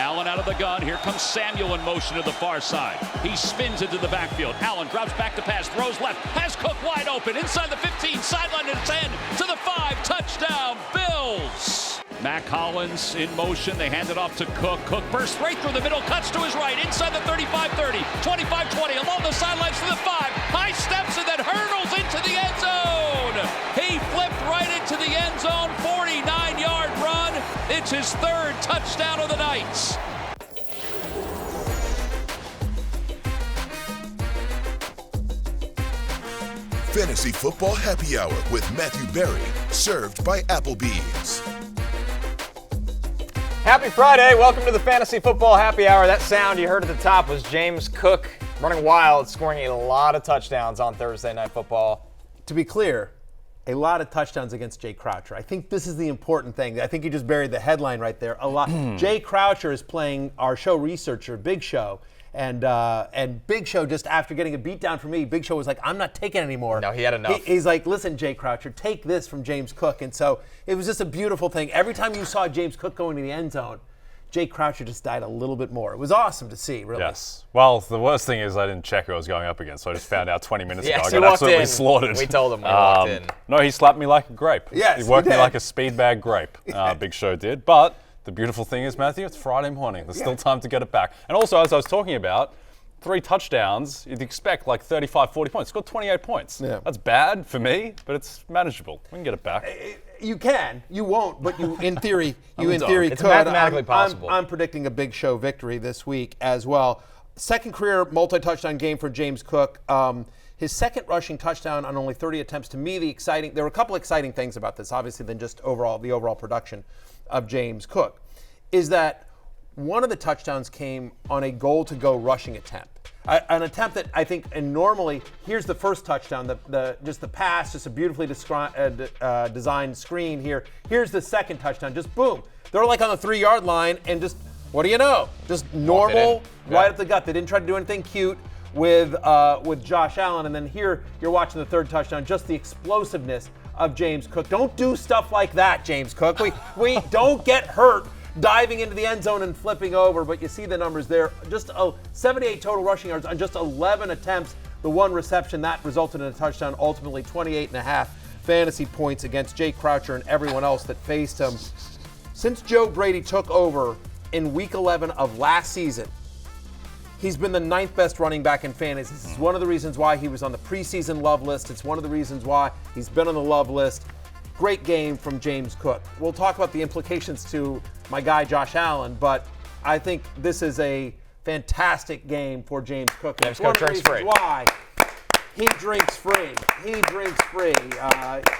Allen out of the gun. Here comes Samuel in motion to the far side. He spins into the backfield. Allen drops back to pass, throws left, has Cook wide open, inside the 15, sideline to the 10, to the 5, touchdown, Bills! Mac Hollins in motion. They hand it off to Cook. Cook bursts right through the middle, cuts to his right, inside the 35-30, 25-20, along the sidelines to the 5, high steps and then hurdles into the end zone! He flipped right into the end zone, 49-yard run. It's his third touchdown of the night. Fantasy Football Happy Hour with Matthew Berry, served by Applebee's. Happy Friday. Welcome to the Fantasy Football Happy Hour. That sound you heard at the top was James Cook running wild, scoring a lot of touchdowns on Thursday Night Football. To be clear, a lot of touchdowns against Jay Croucher. I think this is the important thing. I think you just buried the headline right there. A lot. Jay Croucher is playing our show researcher, Big Show. And Big Show, just after getting a beatdown from me, Big Show was like, I'm not taking it anymore. No, he had enough. He's like, listen, Jay Croucher, take this from James Cook. And so it was just a beautiful thing. Every time you saw James Cook go into the end zone, Jay Croucher just died a little bit more. It was awesome to see, really. Yes. Well, the worst thing is I didn't check who I was going up against, so I just found out 20 minutes ago. I he got walked absolutely in. slaughtered. We told him when he walked in. No, he slapped me like a grape. Yes, he worked he me did. like a speed bag grape. Big Show did. But the beautiful thing is, Matthew, it's Friday morning. There's still time to get it back. And also, as I was talking about, 3 touchdowns, you'd expect like 35, 40 points. Scored 28 points. Yeah. That's bad for me, but it's manageable. We can get it back. You can. You won't, but you, in theory, It's could. mathematically possible. I'm predicting a Big Show victory this week as well. Second career multi-touchdown game for James Cook. His second rushing touchdown on only 30 attempts. To me, there were a couple exciting things about this, obviously, than just the overall production of James Cook, is that one of the touchdowns came on a goal-to-go rushing attempt. An attempt that I think, and normally, here's the first touchdown, just the pass, just a beautifully designed screen here. Here's the second touchdown, just boom. They're like on the 3-yard line, and just, what do you know? Just normal, right up the gut. They didn't try to do anything cute with Josh Allen. And then here, you're watching the third touchdown, just the explosiveness of James Cook. Don't do stuff like that, James Cook. We don't get hurt diving into the end zone and flipping over, but you see the numbers there. Just 78 total rushing yards on just 11 attempts. The one reception, that resulted in a touchdown, ultimately 28.5 fantasy points against Jay Croucher and everyone else that faced him. Since Joe Brady took over in Week 11 of last season, he's been the 9th best running back in fantasy. This is one of the reasons why he was on the preseason love list. It's one of the reasons why he's been on the love list. Great game from James Cook. We'll talk about the implications to my guy Josh Allen, but I think this is a fantastic game for James Cook. James Cook drinks free. Why he drinks free. He drinks free.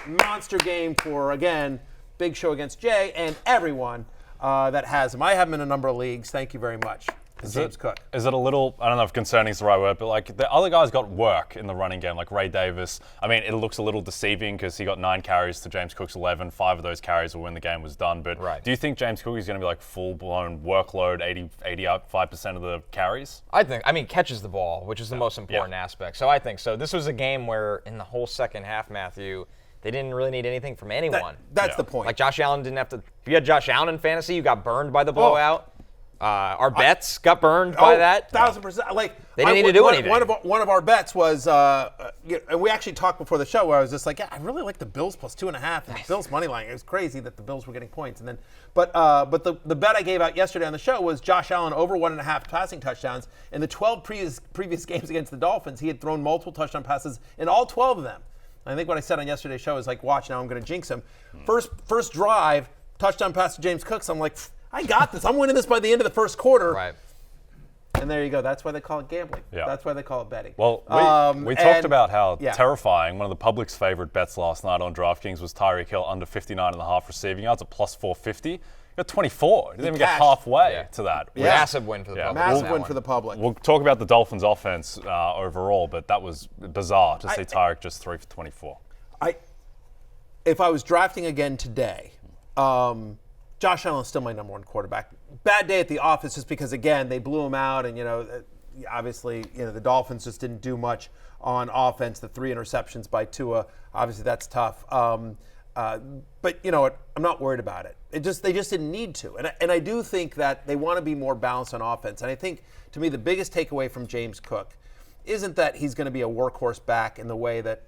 Monster game for, again, Big Show against Jay and everyone that has him. I have him in a number of leagues. Thank you very much. James Cook. Is it a little, I don't know if concerning is the right word, but like the other guys got work in the running game, like Ray Davis. I mean, it looks a little deceiving because he got 9 carries to James Cook's 11. 5 of those carries were when the game was done. But do you think James Cook is going to be like full-blown workload, 85% of the carries? I mean, catches the ball, which is the most important aspect. So I think so. This was a game where in the whole second half, Matthew, they didn't really need anything from anyone. That's the point. Like Josh Allen didn't have to. If you had Josh Allen in fantasy, you got burned by the blowout. Our bets got burned by that. 1,000%. Like they didn't need to do anything. One of our bets was, and we actually talked before the show where I was just like, yeah, I really like the Bills plus 2.5 and the Bills money line. It was crazy that the Bills were getting points. And then, but the bet I gave out yesterday on the show was Josh Allen over 1.5 passing touchdowns. In the 12 previous games against the Dolphins, he had thrown multiple touchdown passes in all 12 of them. I think what I said on yesterday's show is like, watch now, I'm going to jinx him. First drive, touchdown pass to James Cook. So I'm like, I got this. I'm winning this by the end of the first quarter. Right. And there you go. That's why they call it gambling. Yeah. That's why they call it betting. Well, we talked about how terrifying one of the public's favorite bets last night on DraftKings was Tyreek Hill under 59.5 receiving yards at plus 450. You got 24. You didn't even get halfway to that. Yeah. Massive win for the public. Massive win for the public. We'll talk about the Dolphins' offense overall, but that was bizarre to see Tyreek just 3 for 24. If I was drafting again today, Josh Allen is still my number 1 quarterback. Bad day at the office just because, again, they blew him out. And, obviously, the Dolphins just didn't do much on offense. The 3 interceptions by Tua, obviously that's tough. But you know what? I'm not worried about it. They just didn't need to. And I do think that they want to be more balanced on offense. And I think, to me, the biggest takeaway from James Cook isn't that he's going to be a workhorse back in the way that,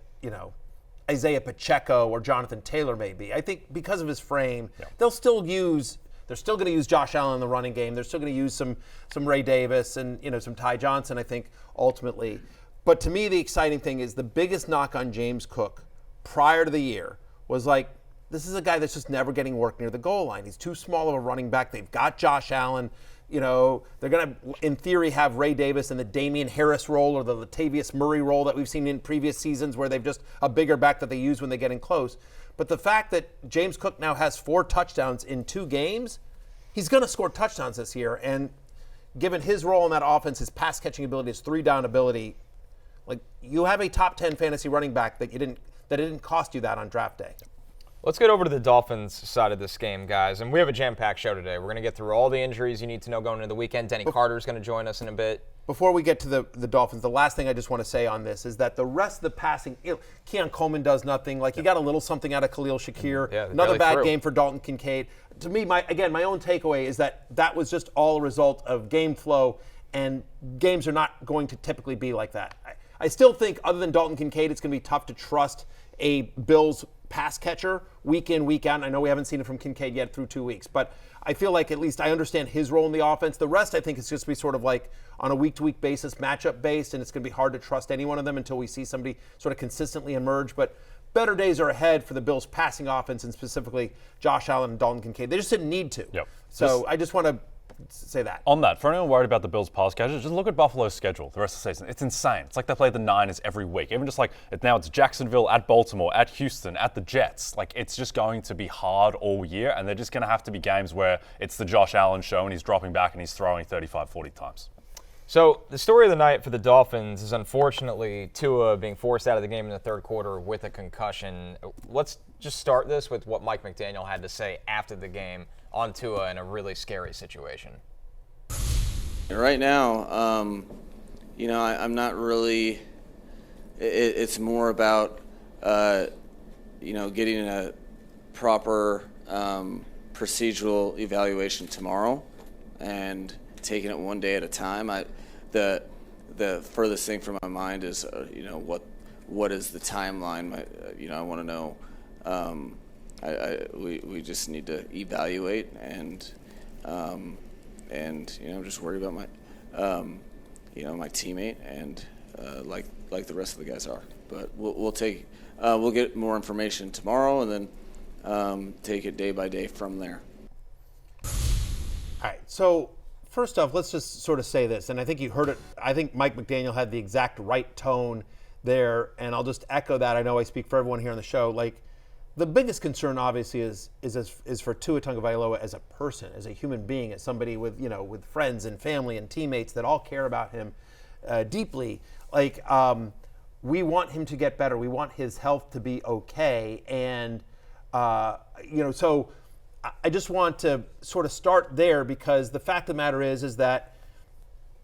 Isaiah Pacheco or Jonathan Taylor may be. I think because of his frame, they're still going to use Josh Allen in the running game. They're still going to use some Ray Davis and, some Ty Johnson, I think, ultimately. But to me, the exciting thing is the biggest knock on James Cook prior to the year was like, this is a guy that's just never getting work near the goal line. He's too small of a running back. They've got Josh Allen. They're going to, in theory, have Ray Davis in the Damian Harris role or the Latavius Murray role that we've seen in previous seasons where they've just a bigger back that they use when they get in close. But the fact that James Cook now has 4 touchdowns in 2 games, he's going to score touchdowns this year. And given his role in that offense, his pass catching ability, his 3-down ability, like you have a top 10 fantasy running back that it didn't cost you that on draft day. Let's get over to the Dolphins side of this game, guys. And we have a jam-packed show today. We're going to get through all the injuries you need to know going into the weekend. Denny Carter is going to join us in a bit. Before we get to the Dolphins, the last thing I just want to say on this is that the rest of the passing, Keon Coleman does nothing. Like, you got a little something out of Khalil Shakir. Another bad game for Dalton Kincaid. To me, my own takeaway is that was just all a result of game flow, and games are not going to typically be like that. I still think, other than Dalton Kincaid, it's going to be tough to trust a Bills pass catcher week in, week out. And I know we haven't seen it from Kincaid yet through 2 weeks, but I feel like at least I understand his role in the offense. The rest, I think, is just be sort of like on a week-to-week basis, matchup based, and it's going to be hard to trust any one of them until we see somebody sort of consistently emerge. But better days are ahead for the Bills passing offense, and specifically Josh Allen and Dalton Kincaid. They just didn't need to. So I just want to say that. On that, for anyone worried about the Bills' pass catchers, just look at Buffalo's schedule the rest of the season. It's insane. It's like they play the Niners every week. Even just like now it's Jacksonville, at Baltimore, at Houston, at the Jets. Like, it's just going to be hard all year, and they're just going to have to be games where it's the Josh Allen show and he's dropping back and he's throwing 35, 40 times. So the story of the night for the Dolphins is unfortunately Tua being forced out of the game in the third quarter with a concussion. Let's just start this with what Mike McDaniel had to say after the game on Tua in a really scary situation. Right now, I'm not really. It's more about, getting a proper procedural evaluation tomorrow, and taking it one day at a time. The furthest thing from my mind is, what is the timeline? I want to know. We just need to evaluate, and I'm just worried about my my teammate, and like the rest of the guys are. But we'll get more information tomorrow, and then take it day by day from there. All right. So first off, let's just sort of say this, and I think you heard it. I think Mike McDaniel had the exact right tone there, and I'll just echo that. I know I speak for everyone here on the show. Like, the biggest concern, obviously, is for Tua Tagovailoa as a person, as a human being, as somebody with with friends and family and teammates that all care about him deeply. Like, we want him to get better. We want his health to be okay, and so I just want to sort of start there, because the fact of the matter is that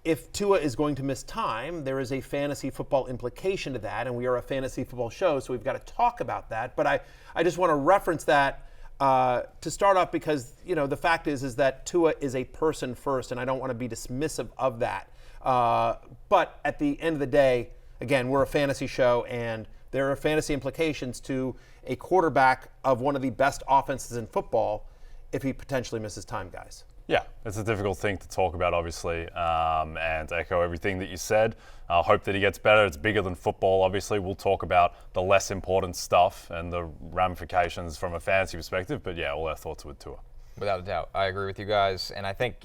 if Tua is going to miss time, there is a fantasy football implication to that, and we are a fantasy football show, so we've got to talk about that. But I just want to reference that to start off, because the fact is that Tua is a person first, and I don't want to be dismissive of that. But at the end of the day, again, we're a fantasy show, and there are fantasy implications to a quarterback of one of the best offenses in football if he potentially misses time, guys. Yeah, it's a difficult thing to talk about, obviously, and echo everything that you said. I hope that he gets better. It's bigger than football, obviously. We'll talk about the less important stuff and the ramifications from a fantasy perspective, but yeah, all our thoughts with Tua. Without a doubt. I agree with you guys, and I think,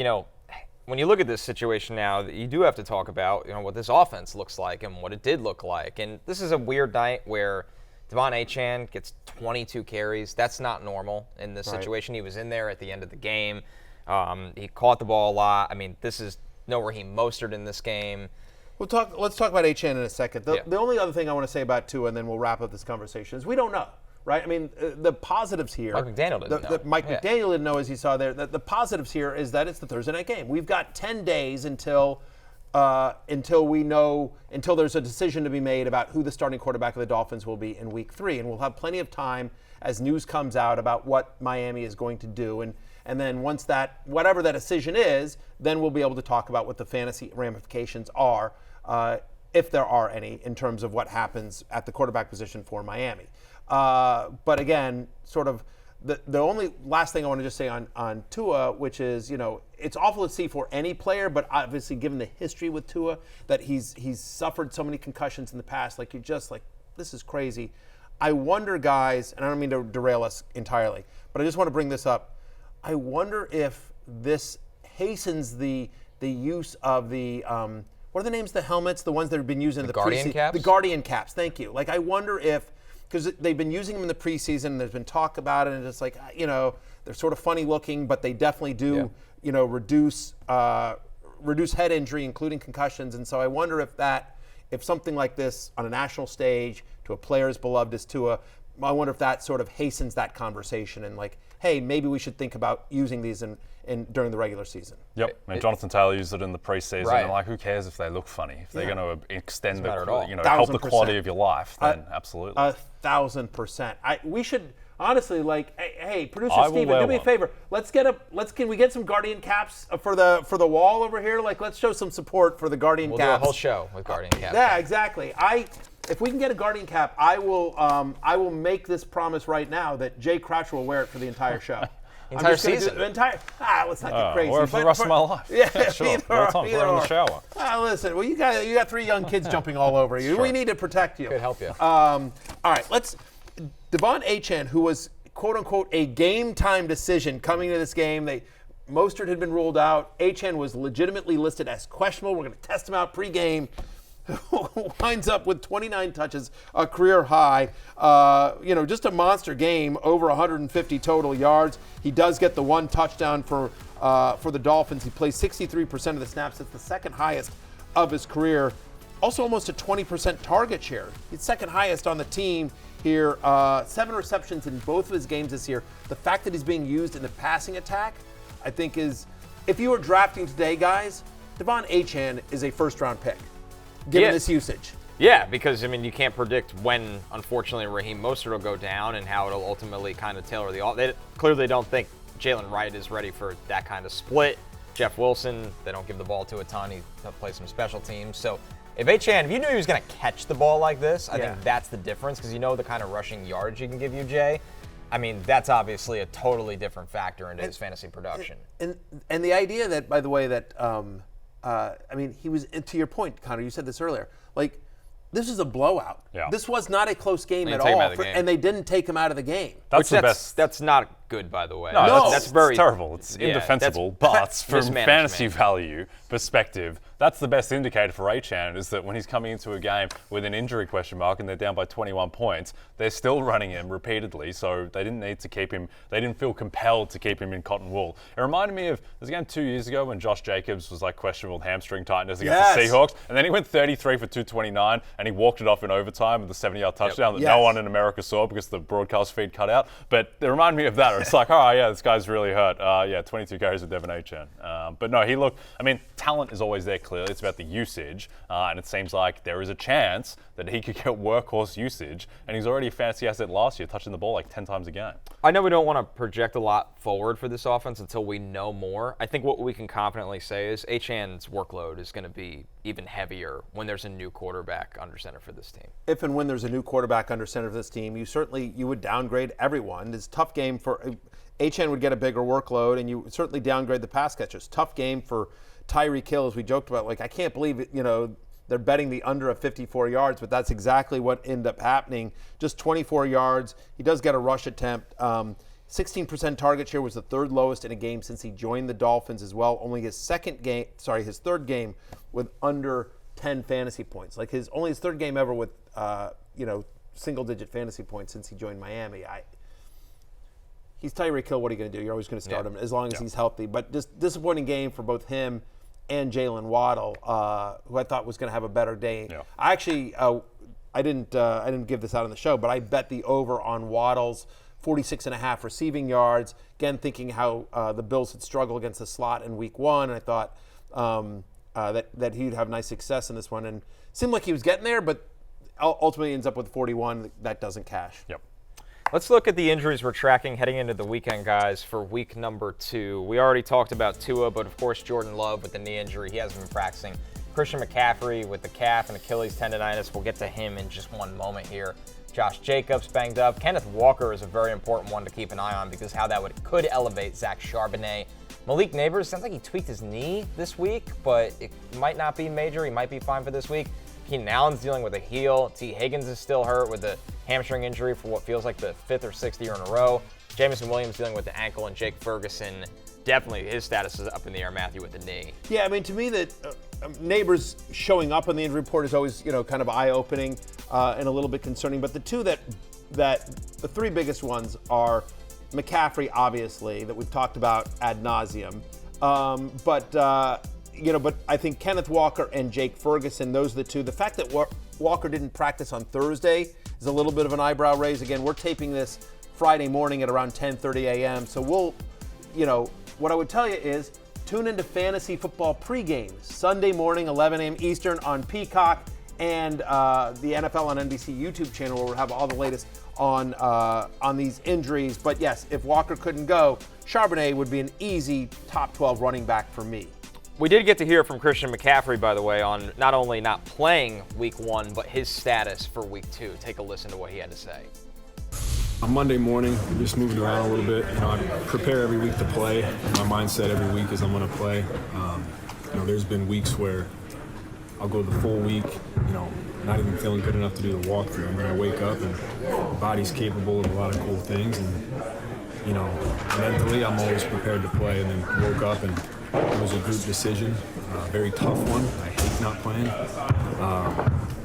when you look at this situation now, you do have to talk about, what this offense looks like and what it did look like. And this is a weird night where Devaughn Achane gets 22 carries. That's not normal in this situation. He was in there at the end of the game. He caught the ball a lot. I mean, this is no Raheem Mostert in this game. Let's talk about Achane in a second. The only other thing I want to say about Tua, and then we'll wrap up this conversation, is we don't know, right? I mean, the positives here. Mike McDaniel didn't know. McDaniel didn't know, as you saw there. The positives here is that it's the Thursday night game. We've got 10 days until we know, until there's a decision to be made about who the starting quarterback of the Dolphins will be in Week 3, and we'll have plenty of time as news comes out about what Miami is going to do. And then once whatever that decision is, then we'll be able to talk about what the fantasy ramifications are, if there are any, in terms of what happens at the quarterback position for Miami. But again, sort of the only last thing I want to just say on Tua, which is, it's awful to see for any player, but obviously given the history with Tua, that he's suffered so many concussions in the past, you're just this is crazy. I wonder, guys, and I don't mean to derail us entirely, but I just want to bring this up. I wonder if this hastens the use of the what are the names of the helmets? The ones that have been used in the Guardian caps? The Guardian caps. Thank you. I wonder if, because they've been using them in the preseason, and there's been talk about it, and it's they're sort of funny looking, but they definitely do, reduce head injury, including concussions. And so I wonder if something like this on a national stage to a player as beloved as Tua, I wonder if that sort of hastens that conversation and hey, maybe we should think about using these during the regular season. Yep, Jonathan Taylor used it in the preseason, right. and who cares if they look funny? If they're going to extend help the quality of your life, then absolutely. 1,000%. We should honestly, hey, producer Steven, do me a favor. Can we get some Guardian caps for the wall over here? Let's show some support for the Guardian caps. We'll do a whole show with Guardian caps. Yeah, exactly. If we can get a Guardian cap, I will make this promise right now that Jay Crouch will wear it for the entire show. Entire season. Let's not get crazy. Or for the rest of my life. Yeah, sure. Either We're in the shower. Listen, you got 3 young kids jumping all over you. Sure. We need to protect you. Could help you. All right, Devaughn Achane, who was quote unquote a game time decision coming into this game. Mostert had been ruled out. Achane was legitimately listed as questionable. We're going to test him out pregame. Winds up with 29 touches, a career high. Just a monster game, over 150 total yards. He does get the 1 touchdown for the Dolphins. He plays 63% of the snaps. It's the second highest of his career. Also almost a 20% target share. He's second highest on the team here. 7 receptions in both of his games this year. The fact that he's being used in the passing attack, I think is, if you were drafting today, guys, Devaughn Achane is a first-round pick, given this usage. Yeah, because, you can't predict when, unfortunately, Raheem Mostert will go down and how it'll ultimately kind of tailor the offense. They clearly don't think Jalen Wright is ready for that kind of split. Jeff Wilson, they don't give the ball to a ton. He plays some special teams. So if you knew he was going to catch the ball like this, I think that's the difference, because the kind of rushing yards he can give you, Jay. That's obviously a totally different factor into his fantasy production. And the idea that, by the way, that he was, to your point, Connor, you said this earlier, this is a blowout. Yeah. This was not a close game at take him all, out of the game. and they didn't take him out of the game. That's the best. That's not good, by the way. No, that's very it's terrible. It's indefensible. But from fantasy value perspective, that's the best indicator for Achane, is that when he's coming into a game with an injury question mark and they're down by 21 points, they're still running him repeatedly. So they didn't need to keep him. They didn't feel compelled to keep him in cotton wool. It reminded me of this game 2 years ago when Josh Jacobs was questionable with hamstring tightness against the Seahawks, and then he went 33 for 229 and he walked it off in overtime with a 70-yard touchdown that no one in America saw because the broadcast feed cut out. But it reminded me of that. It's this guy's really hurt. 22 carries with Devaughn Achane. But no, he looked. Talent is always there. Clearly, it's about the usage, and it seems like there is a chance that he could get workhorse usage. And he's already a fantasy asset last year, touching the ball 10 times a game. I know we don't want to project a lot forward for this offense until we know more. I think what we can confidently say is Achane's workload is going to be even heavier when there's a new quarterback under center for this team. If and when there's a new quarterback under center for this team, you would downgrade everyone. It's a tough game for Achane would get a bigger workload, and you would certainly downgrade the pass catchers. Tough game for Tyreek Hill, as we joked about. I can't believe it, they're betting the under of 54 yards, but that's exactly what ended up happening. Just 24 yards. He does get a rush attempt. 16% target share was the third lowest in a game since he joined the Dolphins as well. Only his third game with under 10 fantasy points. His third game ever with single-digit fantasy points since he joined Miami. He's Tyreek Hill. What are you going to do? You're always going to start him as long as he's healthy. But just disappointing game for both him and Jalen Waddle, who I thought was going to have a better day. Yeah. I actually, I didn't give this out on the show, but I bet the over on Waddle's 46.5 receiving yards. Again, thinking how the Bills had struggled against the slot in Week 1, and I thought that he'd have nice success in this one, and seemed like he was getting there, but ultimately ends up with 41. That doesn't cash. Yep. Let's look at the injuries we're tracking heading into the weekend, guys, for week number 2. We already talked about Tua, but of course Jordan Love with the knee injury. He hasn't been practicing. Christian McCaffrey with the calf and Achilles tendonitis. We'll get to him in just one moment here. Josh Jacobs banged up. Kenneth Walker is a very important one to keep an eye on because how that could elevate Zach Charbonnet. Malik Nabers, sounds like he tweaked his knee this week, but it might not be major. He might be fine for this week. Keenan Allen's dealing with a heel. T. Higgins is still hurt with a hamstring injury for what feels like the 5th or 6th year in a row. Jameson Williams dealing with the ankle, and Jake Ferguson, definitely his status is up in the air, Matthew, with the knee. Yeah, I mean, to me, that Nabers showing up on the injury report is always, kind of eye-opening and a little bit concerning. But the two the 3 biggest ones are McCaffrey, obviously, that we've talked about ad nauseum. But I think Kenneth Walker and Jake Ferguson, those are the two. The fact that Walker didn't practice on Thursday is a little bit of an eyebrow raise. Again, we're taping this Friday morning at around 10:30 a.m. So what I would tell you is tune into Fantasy Football pregame Sunday morning, 11 a.m. Eastern on Peacock and the NFL on NBC YouTube channel, where we'll have all the latest on these injuries. But yes, if Walker couldn't go, Charbonnet would be an easy top 12 running back for me. We did get to hear from Christian McCaffrey, by the way, on not only not playing week 1, but his status for week 2. Take a listen to what he had to say. On Monday morning, just moving around a little bit. I prepare every week to play. My mindset every week is I'm going to play. There's been weeks where I'll go the full week, not even feeling good enough to do the walkthrough. And then I wake up and the body's capable of a lot of cool things. And, mentally I'm always prepared to play. And then woke up and it was a group decision, very tough one. I hate not playing,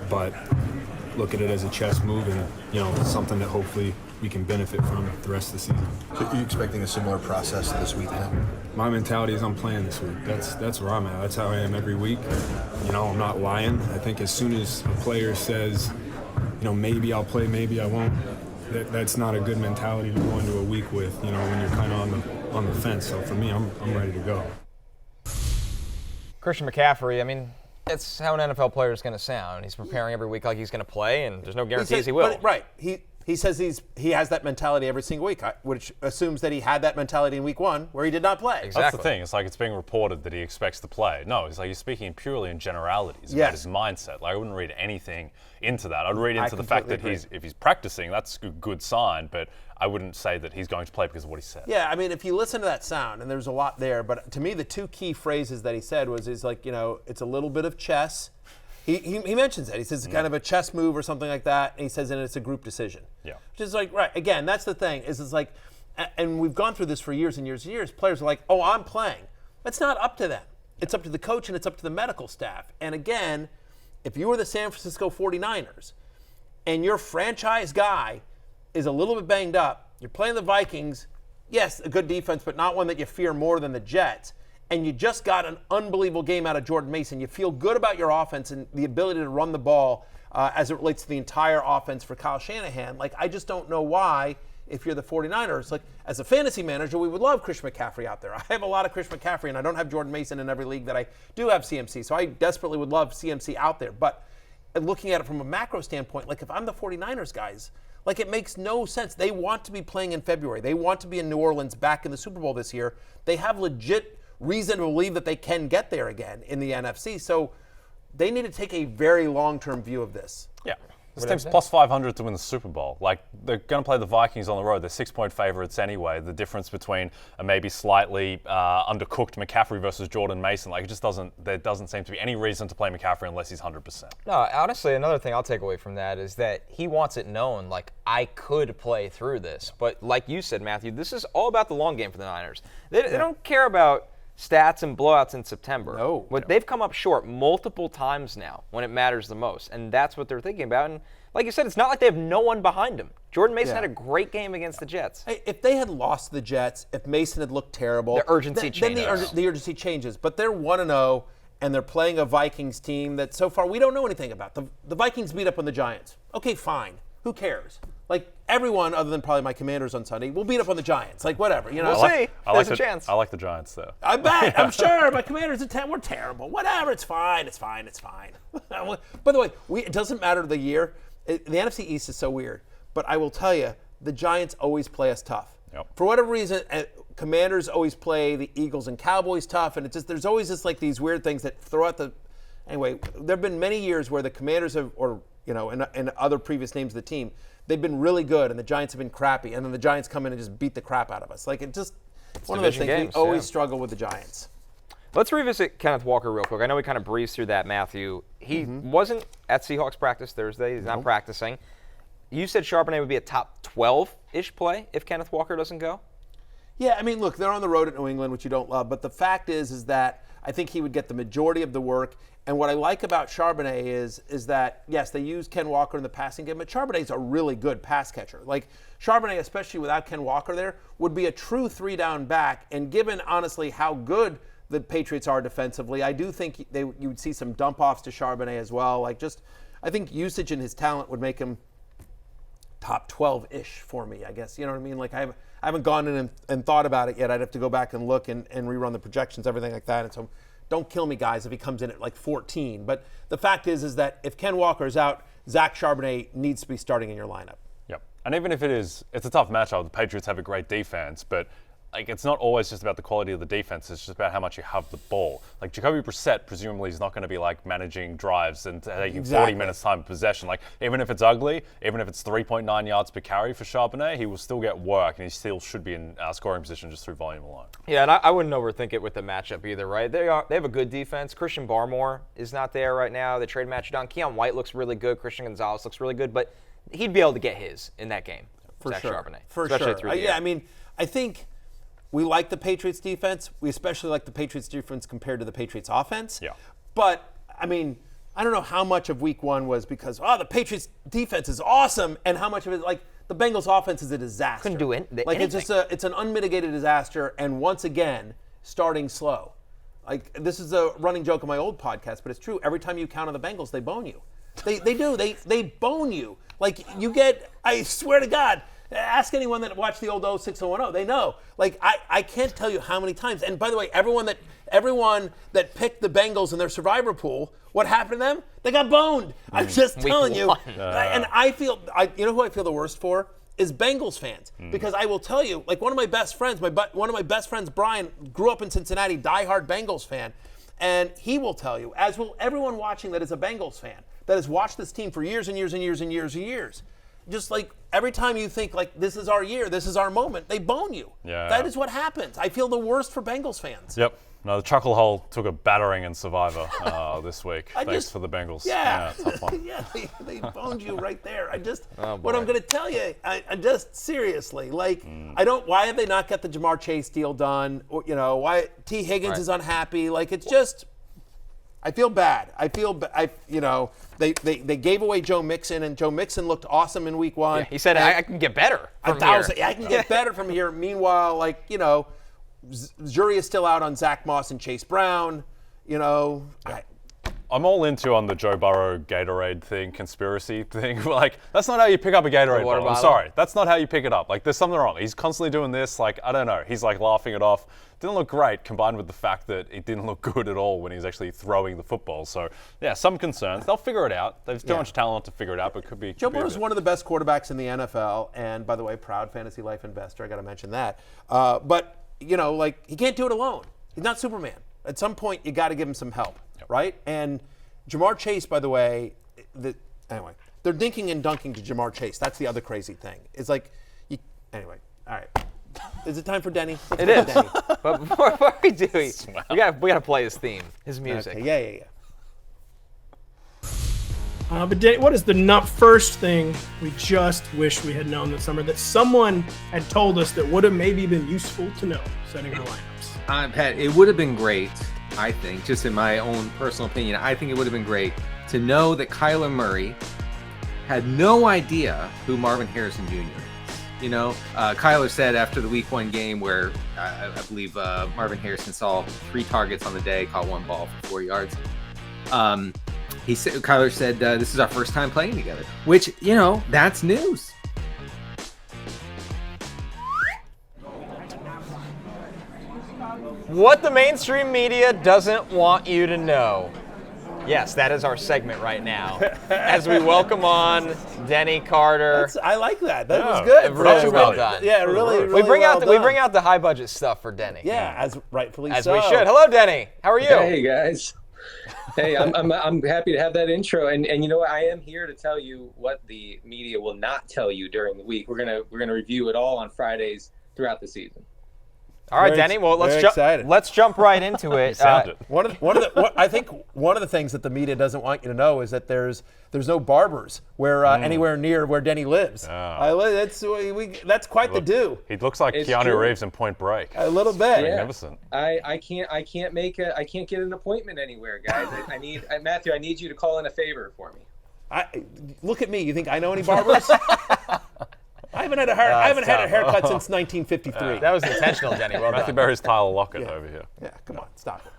but look at it as a chess move and, something that hopefully we can benefit from the rest of the season. So are you expecting a similar process this week then? My mentality is I'm playing this week. That's where I'm at. That's how I am every week. I'm not lying. I think as soon as a player says, maybe I'll play, maybe I won't, that's not a good mentality to go into a week with, when you're kind of on the fence. So for me, I'm ready to go. Christian McCaffrey, I mean, that's how an NFL player is going to sound. He's preparing every week like he's going to play, and there's no guarantees he will. Right. He says he has that mentality every single week, which assumes that he had that mentality in week 1 where he did not play. Exactly. That's the thing. It's like it's being reported that he expects to play. No, it's like he's speaking purely in generalities about his mindset. Like I wouldn't read anything into that. I'd read into the fact that if he's practicing, that's a good sign, but I wouldn't say that he's going to play because of what he said. Yeah, I mean, if you listen to that sound, and there's a lot there, but to me the 2 key phrases that he said is like, it's a little bit of chess. He mentions that. He says it's kind of a chess move or something like that. And he says, and it's a group decision. Yeah. Which is like, right, again, that's the thing. It's like, and we've gone through this for years and years and years. Players are like, oh, I'm playing. That's not up to them. It's up to the coach and it's up to the medical staff. And again, if you were the San Francisco 49ers and your franchise guy is a little bit banged up, you're playing the Vikings, yes, a good defense, but not one that you fear more than the Jets, and you just got an unbelievable game out of Jordan Mason, you feel good about your offense and the ability to run the ball as it relates to the entire offense for Kyle Shanahan. Like, I just don't know why, if you're the 49ers, like, as a fantasy manager, we would love Christian McCaffrey out there. I have a lot of Christian McCaffrey, and I don't have Jordan Mason in every league that I do have CMC, so I desperately would love CMC out there. But looking at it from a macro standpoint, like, if I'm the 49ers guys, like, it makes no sense. They want to be playing in February. They want to be in New Orleans back in the Super Bowl this year. They have legit reason to believe that they can get there again in the NFC. So they need to take a very long-term view of this. Yeah. This team's plus 500 to win the Super Bowl. Like, they're going to play the Vikings on the road. They're 6-point favorites anyway. The difference between a maybe slightly undercooked McCaffrey versus Jordan Mason, like, there doesn't seem to be any reason to play McCaffrey unless he's 100%. No, honestly, another thing I'll take away from that is that he wants it known, like, I could play through this. But like you said, Matthew, this is all about the long game for the Niners. They don't care about stats and blowouts in September. No. But they've come up short multiple times now when it matters the most, and that's what they're thinking about. And like you said, it's not like they have no one behind him. Jordan Mason had a great game against the Jets. If they had lost the Jets, if Mason had looked terrible, the urgency changes. Then the urgency changes. But they're 1-0, and they're playing a Vikings team that so far we don't know anything about. The Vikings beat up on the Giants. Okay, fine. Who cares? Like, everyone other than probably my Commanders on Sunday will beat up on the Giants. Like, whatever, you know. We'll see. There's a chance. I like the Giants, though. I bet. I'm sure. My Commanders at 10, we're terrible. Whatever. It's fine. It's fine. It's fine. By the way, it doesn't matter the year. The NFC East is so weird. But I will tell you, the Giants always play us tough. Yep. For whatever reason, Commanders always play the Eagles and Cowboys tough, and there's always just like these weird things that throw out the. Anyway, there have been many years where the Commanders have, or and other previous names of the team, they've been really good, and the Giants have been crappy, and then the Giants come in and just beat the crap out of us. Like it's one of those things. Games, we always struggle with the Giants. Let's revisit Kenneth Walker real quick. I know we kind of breezed through that, Matthew. He wasn't at Seahawks practice Thursday. He's not practicing. You said Charbonnet would be a top 12-ish play if Kenneth Walker doesn't go? Yeah, I mean, look, they're on the road at New England, which you don't love. But the fact is that I think he would get the majority of the work. And what I like about Charbonnet is that, yes, they use Ken Walker in the passing game, but Charbonnet's a really good pass catcher. Like, Charbonnet, especially without Ken Walker there, would be a true three-down back. And given, honestly, how good the Patriots are defensively, I do think you would see some dump-offs to Charbonnet as well. Like, I think usage and his talent would make him top 12-ish for me, I guess. You know what I mean? Like, I haven't gone in and thought about it yet. I'd have to go back and look and rerun the projections, everything like that. And so don't kill me, guys, if he comes in at like 14. But the fact is that if Ken Walker is out, Zach Charbonnet needs to be starting in your lineup. Yep. And even if it's a tough matchup. The Patriots have a great defense, but like it's not always just about the quality of the defense. It's just about how much you have the ball. Like Jacoby Brissett presumably is not going to be like managing drives and taking 40 minutes time of possession. Like even if it's ugly, even if it's 3.9 yards per carry for Charbonnet, he will still get work and he still should be in scoring position just through volume alone. Yeah, and I wouldn't overthink it with the matchup either, right? They have a good defense. Christian Barmore is not there right now. They trade match down. Keon White looks really good. Christian Gonzalez looks really good, but he'd be able to get his in that game. For Zach sure. Charbonnet, For especially sure. through the Yeah, air. I mean, I think we like the Patriots defense. We especially like the Patriots defense compared to the Patriots offense. Yeah. But, I mean, I don't know how much of week one was because, the Patriots defense is awesome, and how much of it, like, the Bengals offense is a disaster. Couldn't do anything. Like, it's an unmitigated disaster, and once again, starting slow. Like, this is a running joke on my old podcast, but it's true. Every time you count on the Bengals, they bone you. They do. They bone you. Like, you get, I swear to God, ask anyone that watched the old 06-010. They know. Like, I can't tell you how many times. And by the way, everyone that picked the Bengals in their survivor pool, what happened to them? They got boned. I'm just telling you. And you know who I feel the worst for? Is Bengals fans. Because I will tell you, like one of my best friends, Brian, grew up in Cincinnati, diehard Bengals fan. And he will tell you, as will everyone watching that is a Bengals fan, that has watched this team for years and years and years and years and years. Just like every time you think like this is our year, this is our moment, they bone you. Yeah. That is what happens. I feel the worst for Bengals fans. Yep. No, the Chuckle Hole took a battering in Survivor this week. Thanks for the Bengals. Yeah. Tough one. Yeah, they boned you right there. What I'm going to tell you, I just seriously, like, why have they not got the Jamar Chase deal done? Or, why T. Higgins is unhappy? Like, it's just, I feel bad. They gave away Joe Mixon, and Joe Mixon looked awesome in week one. Yeah, he said, I can get better from here. I can get better from here. Meanwhile, like, jury is still out on Zach Moss and Chase Brown. I'm all into on the Joe Burrow Gatorade thing, conspiracy thing. Like, that's not how you pick up a Gatorade bottle. I'm sorry. That's not how you pick it up. Like, there's something wrong. He's constantly doing this. Like, I don't know. He's, like, laughing it off. Didn't look great, combined with the fact that it didn't look good at all when he's actually throwing the football. So, yeah, some concerns. They'll figure it out. There's too much talent to figure it out, but it could be. Joe Burrow's one of the best quarterbacks in the NFL. And, by the way, proud Fantasy Life investor. I got to mention that. But, like, he can't do it alone. He's not Superman. At some point, you got to give him some help, right? And Jamar Chase, by the way, anyway, they're dinking and dunking to Jamar Chase. That's the other crazy thing. It's like, anyway, all right. Is it time for Denny? It is. Denny. But before we do, we got to play his theme, his music. Okay. Yeah. But Denny, what is the first thing we just wish we had known this summer that someone had told us that would have maybe been useful to know setting our lineups? Pat, it would have been great, I think, just in my own personal opinion, I think it would have been great to know that Kyler Murray had no idea who Marvin Harrison Jr. is. Kyler said after the week one game where I believe Marvin Harrison saw 3 targets on the day, caught 1 ball for 4 yards. Kyler said, this is our first time playing together, which, that's news. What the mainstream media doesn't want you to know. Yes, that is our segment right now. As we welcome on Denny Carter. I like that. That was good. Really well done. Yeah, really we bring well out done. we bring out the high budget stuff for Denny. Yeah, as rightfully as so. we should. Hello, Denny. How are you? Hey guys. Hey, I'm happy to have that intro, and you know what? I am here to tell you what the media will not tell you during the week. We're gonna review it all on Fridays throughout the season. All right, Denny. Well, let's jump right into it. I think one of the things that the media doesn't want you to know is that there's no barbers anywhere near where Denny lives. That's quite the do. He looks like Keanu Reeves in Point Break. A little bit. Magnificent. I can't get an appointment anywhere, guys. Matthew, I need you to call in a favor for me. Look at me. You think I know any barbers? I haven't had a haircut since 1953. That was intentional, Denny. Well Matthew done. Berry's Tyler Lockett over here. Yeah, come on, stop it.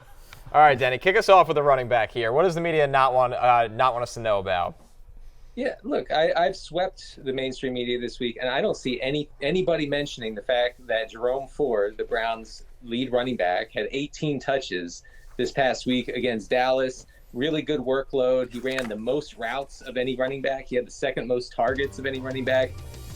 All right, Denny, kick us off with a running back here. What does the media not want us to know about? Yeah, look, I've swept the mainstream media this week, and I don't see anybody mentioning the fact that Jerome Ford, the Browns' lead running back, had 18 touches this past week against Dallas. Really good workload. He ran the most routes of any running back. He had the second most targets of any running back.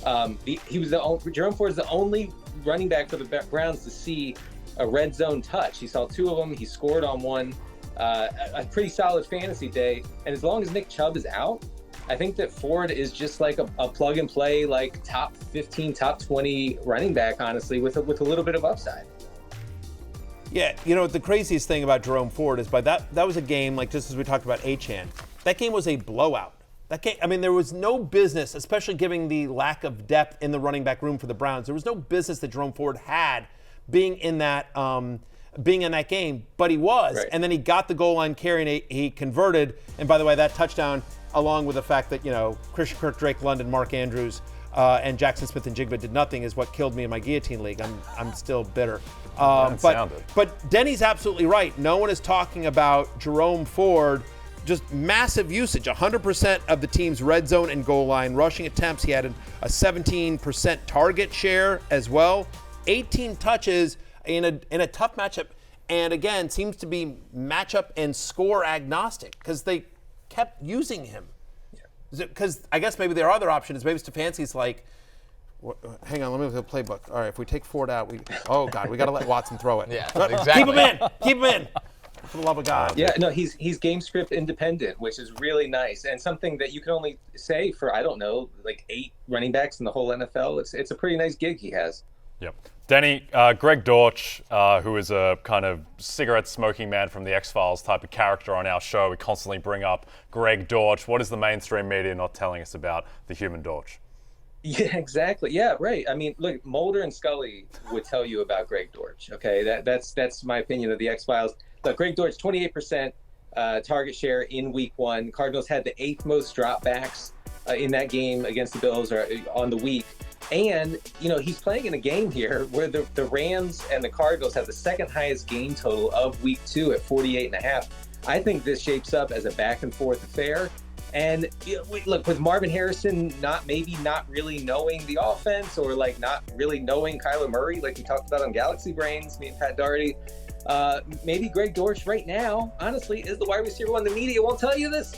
Jerome Ford is the only running back for the Browns to see a red zone touch. He saw 2 of them. He scored on one. A pretty solid fantasy day. And as long as Nick Chubb is out, I think that Ford is just like a plug and play, like top 15, top 20 running back, honestly, with a little bit of upside. Yeah, you know, the craziest thing about Jerome Ford is that was a game, like just as we talked about Achane, that game was a blowout. That game, I mean, there was no business, especially given the lack of depth in the running back room for the Browns. There was no business that Jerome Ford had being in that game, but he was. Right. And then he got the goal line carry and he converted. And by the way, that touchdown, along with the fact that, you know, Christian Kirk, Drake London, Mark Andrews, and Jackson Smith and Jigba did nothing is what killed me in my guillotine league. I'm still bitter. But Denny's absolutely right. No one is talking about Jerome Ford. Just massive usage, 100% of the team's red zone and goal line rushing attempts. He had a 17% target share as well. 18 touches in a tough matchup. And again, seems to be matchup and score agnostic because they kept using him. Because I guess maybe their other option is maybe Stefanski's like, hang on, let me look at the playbook. All right, if we take Ford out, we got to let Watson throw it. Yeah, exactly. Keep him in. For the love of God. Yeah, no, he's game script independent, which is really nice, and something that you can only say for, I don't know, like 8 running backs in the whole NFL. It's a pretty nice gig he has. Yep. Denny, Greg Dortch, who is a kind of cigarette smoking man from the X-Files type of character on our show, we constantly bring up Greg Dortch. What is the mainstream media not telling us about the human Dortch? Yeah, exactly. Yeah, right. I mean, look, Mulder and Scully would tell you about Greg Dortch. Okay, that's my opinion of the X-Files. Look, Greg Dortch, 28% target share in Week 1. Cardinals had the 8th most dropbacks in that game against the Bills or on the week. And, you know, he's playing in a game here where the Rams and the Cardinals have the second highest game total of Week 2 at 48.5. I think this shapes up as a back-and-forth affair. And look, with Marvin Harrison not really knowing the offense or like not really knowing Kyler Murray, like we talked about on Galaxy Brains, me and Pat Doherty, maybe Greg Dortch right now, honestly, is the wide receiver one. The media won't tell you this.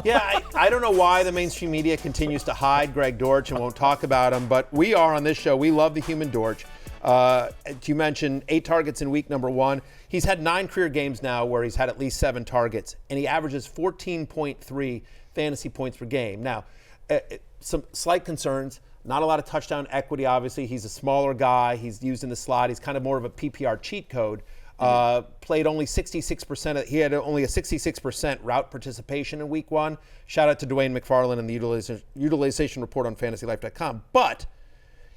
Yeah, I don't know why the mainstream media continues to hide Greg Dortch and won't talk about him, but we are on this show. We love the human Dortch. You mentioned 8 targets in week number 1. He's had 9 career games now where he's had at least 7 targets, and he averages 14.3 fantasy points per game. Now, some slight concerns. Not a lot of touchdown equity, obviously. He's a smaller guy. He's used in the slot. He's kind of more of a PPR cheat code. Played only 66%. He had only a 66% route participation in week 1. Shout out to Dwayne McFarland and the utilization report on fantasylife.com. But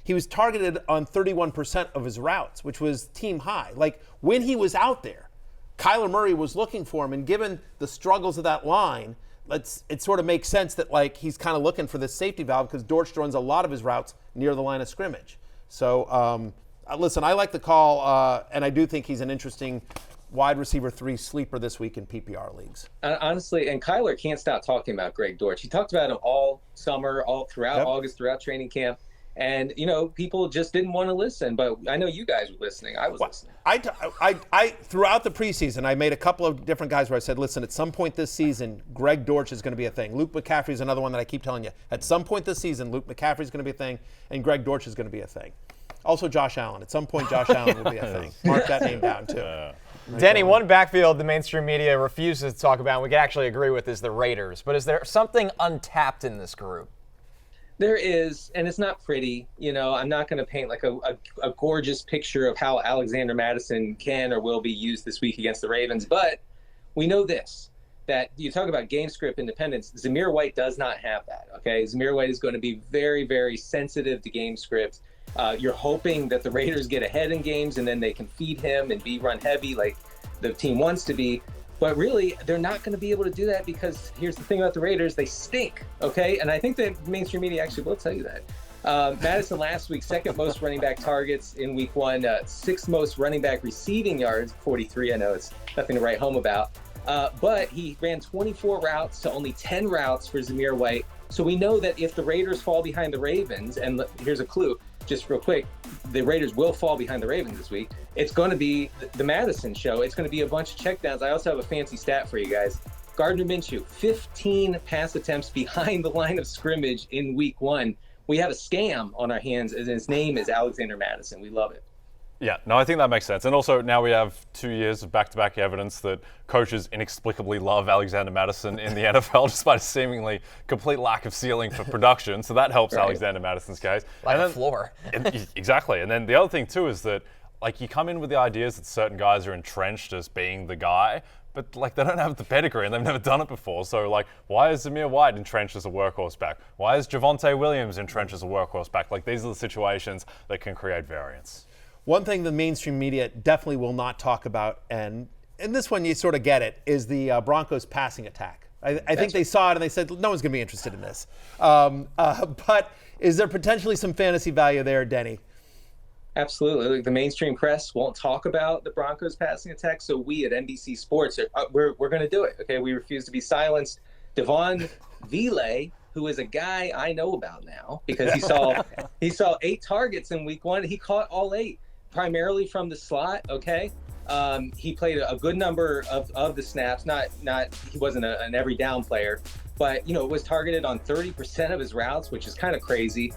he was targeted on 31% of his routes, which was team high. Like, when he was out there, Kyler Murray was looking for him, and given the struggles of that line, it sort of makes sense that, like, he's kind of looking for this safety valve because Dortch runs a lot of his routes near the line of scrimmage. So, listen, I like the call, and I do think he's an interesting wide receiver 3 sleeper this week in PPR leagues. Honestly, and Kyler can't stop talking about Greg Dortch. He talked about him all summer, all throughout August, throughout training camp. And, people just didn't want to listen. But I know you guys were listening. I was listening. I throughout the preseason, I made a couple of different guys where I said, listen, at some point this season, Greg Dortch is going to be a thing. Luke McCaffrey is another one that I keep telling you. At some point this season, Luke McCaffrey is going to be a thing, and Greg Dortch is going to be a thing. Also, Josh Allen. At some point, Josh Allen will be a thing. Mark that name down, too. Denny, one backfield the mainstream media refuses to talk about, and we can actually agree with, is the Raiders. But is there something untapped in this group? There is, and it's not pretty. I'm not going to paint like a gorgeous picture of how Alexander Mattison can or will be used this week against the Ravens. But we know this, that you talk about game script independence. Zamir White does not have that, okay? Zamir White is going to be very, very sensitive to game script. You're hoping that the Raiders get ahead in games and then they can feed him and be run heavy like the team wants to be. But really, they're not going to be able to do that because here's the thing about the Raiders, they stink, okay? And I think that mainstream media actually will tell you that. Mattison last week, second most running back targets in week 1, sixth most running back receiving yards, 43. I know it's nothing to write home about. But he ran 24 routes to only 10 routes for Zamir White. So we know that if the Raiders fall behind the Ravens, and here's a clue, just real quick, the Raiders will fall behind the Ravens this week. It's going to be the Mattison show. It's going to be a bunch of checkdowns. I also have a fancy stat for you guys. Gardner Minshew, 15 pass attempts behind the line of scrimmage in week 1. We have a scam on our hands, and his name is Alexander Mattison. We love it. Yeah, no, I think that makes sense. And also now we have 2 years of back-to-back evidence that coaches inexplicably love Alexander Mattison in the NFL despite a seemingly complete lack of ceiling for production. So that helps Alexander Mattison's case. Like a floor. Exactly. And then the other thing too is that you come in with the ideas that certain guys are entrenched as being the guy, but they don't have the pedigree and they've never done it before. So why is Zamir White entrenched as a workhorse back? Why is Javonte Williams entrenched as a workhorse back? These are the situations that can create variance. One thing the mainstream media definitely will not talk about, and this one you sort of get it, is the Broncos passing attack. I think they saw it and they said, no one's going to be interested in this. But is there potentially some fantasy value there, Denny? Absolutely. The mainstream press won't talk about the Broncos passing attack, so we at NBC Sports, we're going to do it. Okay, we refuse to be silenced. Devaughn, Vele, who is a guy I know about now because he saw 8 targets in week 1. He caught all 8. Primarily from the slot, okay? He played a good number of the snaps. Not he wasn't an every down player, but was targeted on 30% of his routes, which is kind of crazy.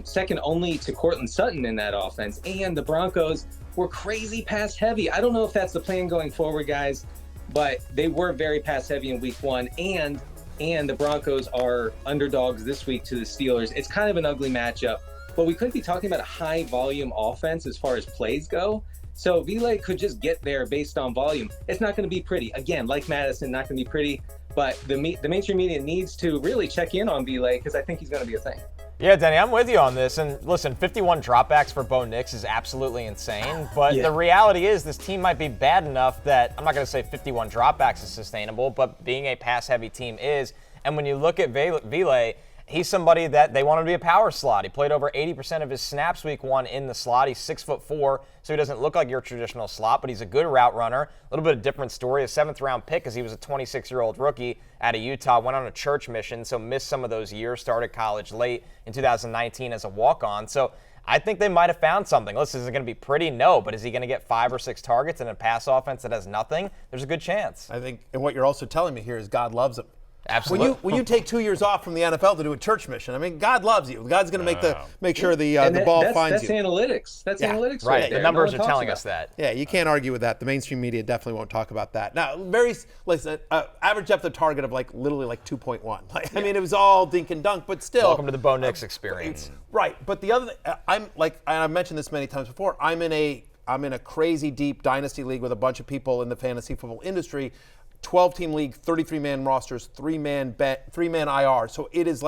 Second only to Courtland Sutton in that offense. And the Broncos were crazy pass heavy. I don't know if that's the plan going forward, guys, but they were very pass heavy in week 1. And the Broncos are underdogs this week to the Steelers. It's kind of an ugly matchup. But we could be talking about a high volume offense as far as plays go. So Vele could just get there based on volume. It's not going to be pretty. Again, like Mattison, not going to be pretty. But the mainstream media needs to really check in on Vele because I think he's going to be a thing. Yeah, Denny, I'm with you on this. And listen, 51 dropbacks for Bo Nix is absolutely insane. But the reality is this team might be bad enough that I'm not going to say 51 dropbacks is sustainable, but being a pass-heavy team is. And when you look at Vele, he's somebody that they want him to be a power slot. He played over 80% of his snaps week 1 in the slot. He's 6'4", so he doesn't look like your traditional slot, but he's a good route runner. A little bit of different story. A 7th-round pick because he was a 26-year-old rookie out of Utah, went on a church mission, so missed some of those years, started college late in 2019 as a walk-on. So I think they might have found something. Listen, is it going to be pretty? No, but is he going to get 5 or 6 targets in a pass offense that has nothing? There's a good chance. I think, and what you're also telling me here is God loves him. Absolutely. When you take 2 years off from the NFL to do a church mission, I mean, God loves you. God's going to make sure the ball finds you. That's analytics. That's analytics, right? There. The numbers are telling us that. Yeah, you can't argue with that. The mainstream media definitely won't talk about that. Now, average depth of target of literally 2.1. I mean, it was all dink and dunk, but still. Welcome to the Bo Nix experience. Right, but the other, and I've mentioned this many times before. I'm in a crazy deep dynasty league with a bunch of people in the fantasy football industry. 12-team league, 33-man rosters, 3-man IR. So it is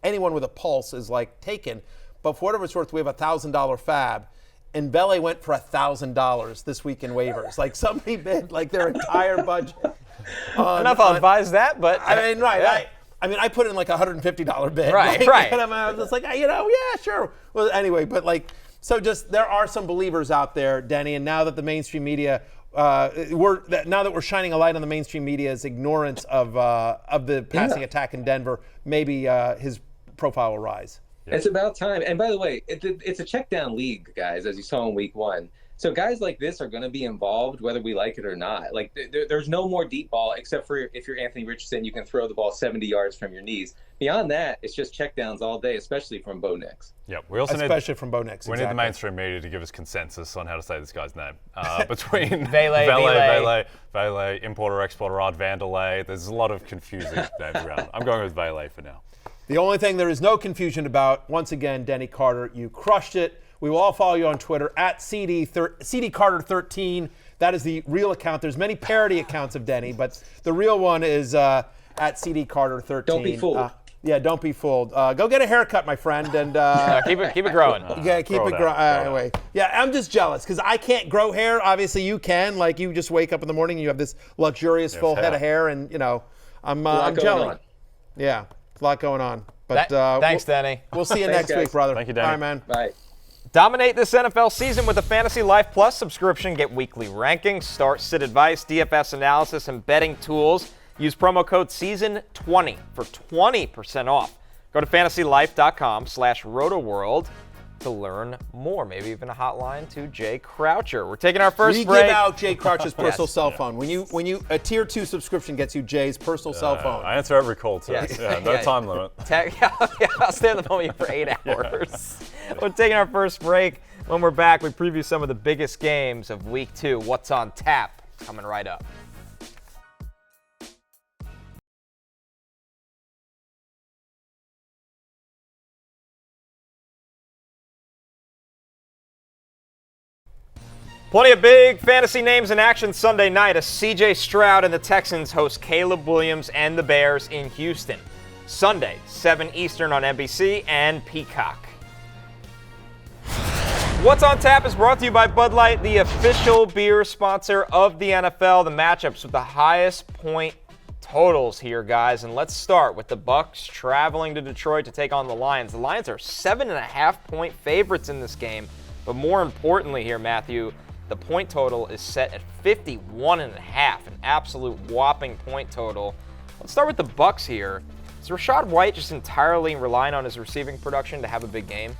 anyone with a pulse is taken. But for whatever it's worth, we have a $1,000 fab. And Vele went for $1,000 this week in waivers. Somebody bid their entire budget. I don't know if I'll advise that, but. I mean, right. Yeah. I put in a $150 bid. Right. And I was just yeah, sure. Well, anyway, but so just there are some believers out there, Denny, and now that the mainstream media now that we're shining a light on the mainstream media's ignorance of the passing attack in Denver, maybe his profile will rise. It's about time. And by the way, it's a check down league, guys, as you saw in week 1. So guys like this are going to be involved whether we like it or not. Like there's no more deep ball except for if you're Anthony Richardson, you can throw the ball 70 yards from your knees. Beyond that, it's just check downs all day, especially from Bo Nix. Yeah, we also from Bo Nix. We need the mainstream media to give us consensus on how to say this guy's name. Between Vele, importer, exporter, Art Vanderlei. There's a lot of confusing names around. I'm going with Vele for now. The only thing there is no confusion about, once again, Denny Carter, you crushed it. We will all follow you on Twitter at CDCarter13. That is the real account. There's many parody accounts of Denny, but the real one is at CDCarter13. Don't be fooled. Don't be fooled. Go get a haircut, my friend, and keep it growing. Yeah, keep it growing. Anyway, yeah, I'm just jealous because I can't grow hair. Obviously, you can. Like, you just wake up in the morning and you have this luxurious full head of hair, and I'm jealous. Yeah, a lot going on. But thanks, Denny. We'll see you next week, brother. Thank you, Denny. All right, man. Bye. Dominate this NFL season with a Fantasy Life Plus subscription. Get weekly rankings, start sit advice, DFS analysis, and betting tools. Use promo code SEASON20 for 20% off. Go to fantasylife.com/rotoworld to learn more. Maybe even a hotline to Jay Croucher. We're taking our first break. We give out Jay Croucher's personal cell phone. When you a tier 2 subscription gets you Jay's personal cell phone. I answer every call too. Yes. No time limit. I'll stay on the phone with you for 8 hours. We're taking our first break. When we're back, we preview some of the biggest games of week 2. What's on tap? Coming right up. Plenty of big fantasy names in action Sunday night as C.J. Stroud and the Texans host Caleb Williams and the Bears in Houston. Sunday, 7 Eastern on NBC and Peacock. What's on Tap is brought to you by Bud Light, the official beer sponsor of the NFL. The matchups with the highest point totals here, guys. And let's start with the Bucs traveling to Detroit to take on the Lions. The Lions are 7.5-point favorites in this game. But more importantly here, Matthew, the point total is set at 51.5, an absolute whopping point total. Let's start with the Bucs here. Is Rachaad White just entirely relying on his receiving production to have a big game?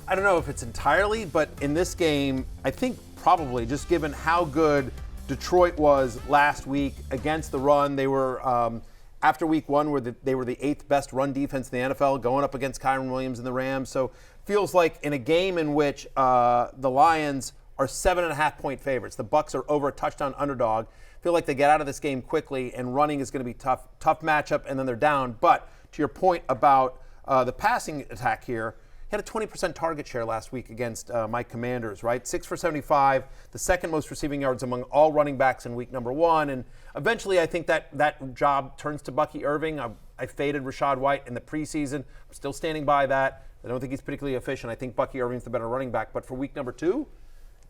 I don't know if it's entirely, but in this game, I think probably, just given how good Detroit was last week against the run. They were, after week 1, they were the 8th best run defense in the NFL, going up against Kyren Williams and the Rams. So feels like in a game in which the Lions are 7.5-point favorites, the Bucs are over a touchdown underdog, feel like they get out of this game quickly, and running is going to be tough matchup, and then they're down. But to your point about the passing attack here, he had a 20% target share last week against my Commanders, right? 6 for 75, the second most receiving yards among all running backs in week number 1. And eventually I think that job turns to Bucky Irving. I faded Rachaad White in the preseason. I'm still standing by that. I don't think he's particularly efficient. I think Bucky Irving's the better running back. But for week number 2,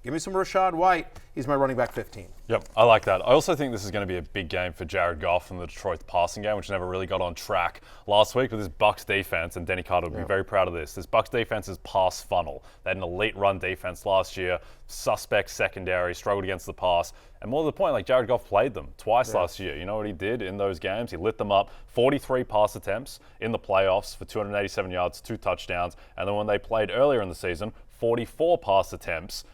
give me some Rachaad White. He's my running back 15. Yep, I like that. I also think this is going to be a big game for Jared Goff and the Detroit passing game, which never really got on track last week with this Bucs defense, and Denny Carter will be very proud of this. This Bucs defense is pass funnel. They had an elite run defense last year, suspect secondary, struggled against the pass, and more to the point, like Jared Goff played them twice last year. You know what he did in those games? He lit them up, 43 pass attempts in the playoffs for 287 yards, 2 touchdowns, and then when they played earlier in the season, 44 pass attempts,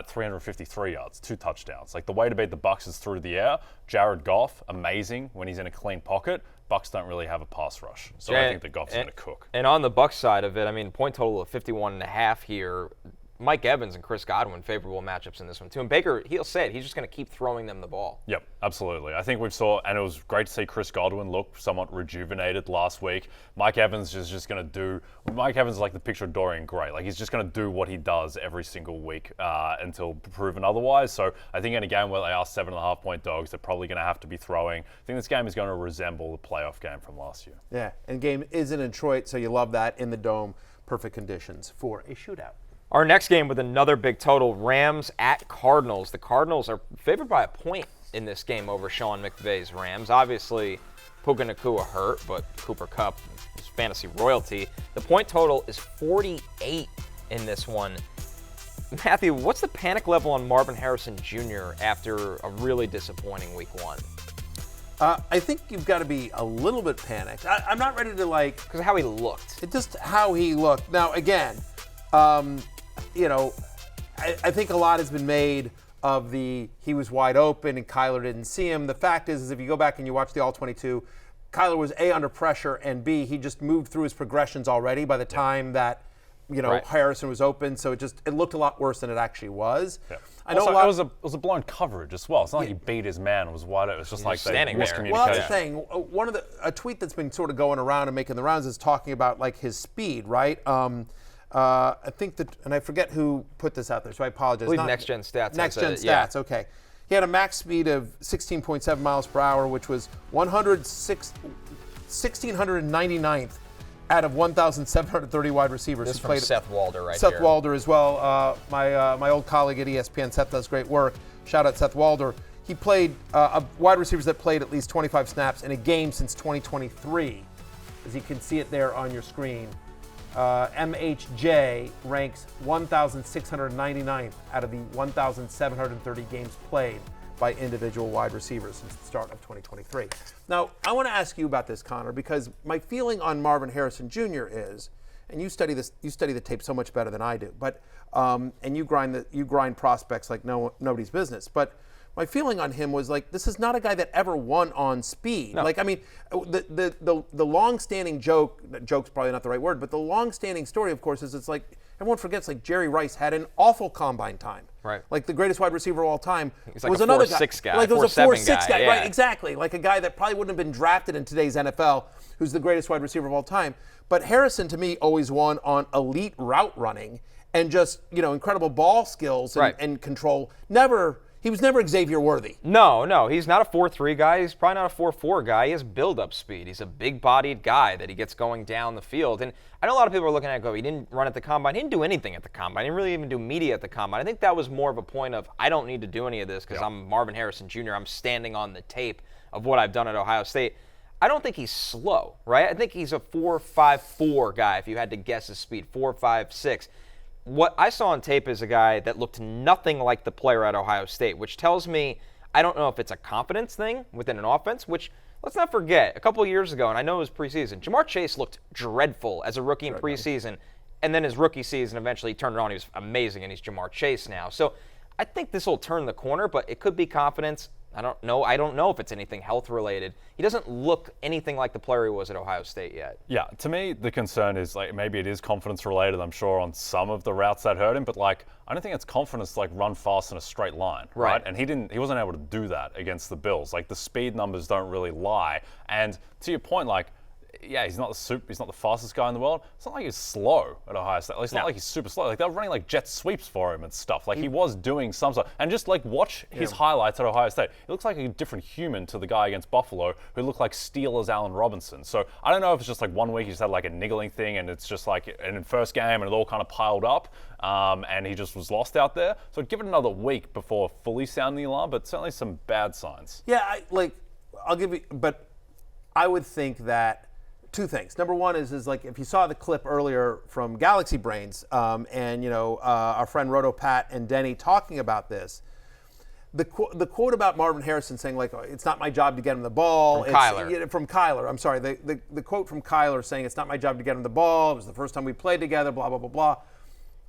353 yards, 2 touchdowns. Like, the way to beat the Bucs is through the air. Jared Goff, amazing when he's in a clean pocket. Bucs don't really have a pass rush, so I think that Goff's going to cook. And on the Bucs side of it, I mean, point total of 51.5 here. Mike Evans and Chris Godwin, favorable matchups in this one too. And Baker, he'll say it, he's just going to keep throwing them the ball. Yep, absolutely. I think and it was great to see Chris Godwin look somewhat rejuvenated last week. Mike Evans is just going to do, Mike Evans is like the picture of Dorian Gray. Like, he's just going to do what he does every single week until proven otherwise. So I think in a game where they are 7.5-point dogs, they're probably going to have to be throwing. I think this game is going to resemble the playoff game from last year. Yeah, and game is in Detroit, so you love that in the Dome. Perfect conditions for a shootout. Our next game with another big total, Rams at Cardinals. The Cardinals are favored by a point in this game over Sean McVay's Rams. Obviously, Puka Nacua hurt, but Cooper Kupp is fantasy royalty. The point total is 48 in this one. Matthew, what's the panic level on Marvin Harrison Jr. after a really disappointing week 1? I think you've got to be a little bit panicked. I'm not ready to because of how he looked. Just how he looked. Now again, you know, I think a lot has been made of he was wide open and Kyler didn't see him. The fact is if you go back and you watch the All-22, Kyler was A, under pressure, and B, he just moved through his progressions already by the time that, you know, Harrison was open. So it looked a lot worse than it actually was. Yeah. I know also, it was a blown coverage as well. It's not like he beat his man. It was wide open. It was just like they miscommunication. Well, that's the thing. A tweet that's been sort of going around and making the rounds is talking about like his speed, right? I think that, and I forget who put this out there, so I apologize. I believe Next Gen Stats. Next Gen Stats, okay. He had a max speed of 16.7 miles per hour, which was 1,699th out of 1,730 wide receivers. This is from Seth Walder right Seth here. Walder as well. My old colleague at ESPN, Seth, does great work. Shout out Seth Walder. He played wide receivers that played at least 25 snaps in a game since 2023. As you can see it there on your screen. MHJ ranks 1,699th out of the 1,730 games played by individual wide receivers since the start of 2023. Now, I want to ask you about this, Connor, because my feeling on Marvin Harrison Jr. is, and you study the tape so much better than I do, but and you grind prospects like nobody's business, but my feeling on him was like, this is not a guy that ever won on speed. No. Like, I mean, the long-standing joke's probably not the right word, but the long-standing story, of course, is it's like, everyone forgets, like, Jerry Rice had an awful combine time. Right. Like, the greatest wide receiver of all time like was a another 4.6 guy. Like, it was a 4.6 guy. Yeah. Right, exactly. Like a guy that probably wouldn't have been drafted in today's NFL, who's the greatest wide receiver of all time. But Harrison, to me, always won on elite route running and just, you know, incredible ball skills and control. He was never Xavier worthy. No, he's not a 4.3 guy. He's probably not a 4.4 guy. He has build-up speed. He's a big-bodied guy that he gets going down the field. And I know a lot of people are looking at it and go, he didn't run at the combine. He didn't do anything at the combine. He didn't really even do media at the combine. I think that was more of a point of, I don't need to do any of this because I'm Marvin Harrison Jr. I'm standing on the tape of what I've done at Ohio State. I don't think he's slow, right? I think he's a 4.54 guy if you had to guess his speed, 4.56. What I saw on tape is a guy that looked nothing like the player at Ohio State, which tells me I don't know if it's a confidence thing within an offense, which let's not forget, a couple of years ago, and I know it was preseason, Jamar Chase looked dreadful as a rookie in preseason, and then his rookie season eventually turned around. He was amazing, and he's Jamar Chase now. So I think this will turn the corner, but it could be confidence. I don't know if it's anything health related. He doesn't look anything like the player he was at Ohio State yet. Yeah, to me, the concern is like maybe it is confidence related, I'm sure, on some of the routes that hurt him, but like I don't think it's confidence to like run fast in a straight line, right? And he wasn't able to do that against the Bills. Like the speed numbers don't really lie. And to your point, like, yeah, he's not the fastest guy in the world. It's not like he's slow at Ohio State. It's not like he's super slow. Like they were running like jet sweeps for him and stuff. Like he was doing some stuff. And just like watch his highlights at Ohio State. He looks like a different human to the guy against Buffalo who looked like Steelers Allen Robinson. So I don't know if it's just like 1 week he just had like a niggling thing and it's just like in the first game and it all kind of piled up and he just was lost out there. So give it another week before fully sounding the alarm, but certainly some bad signs. Yeah, but I would think that two things. Number one is like if you saw the clip earlier from Galaxy Brains and, you know, our friend Roto Pat and Denny talking about this, the quote about Marvin Harrison saying, like, it's not my job to get him the ball. From Kyler. I'm sorry. The quote from Kyler saying, it's not my job to get him the ball. It was the first time we played together, blah, blah, blah, blah.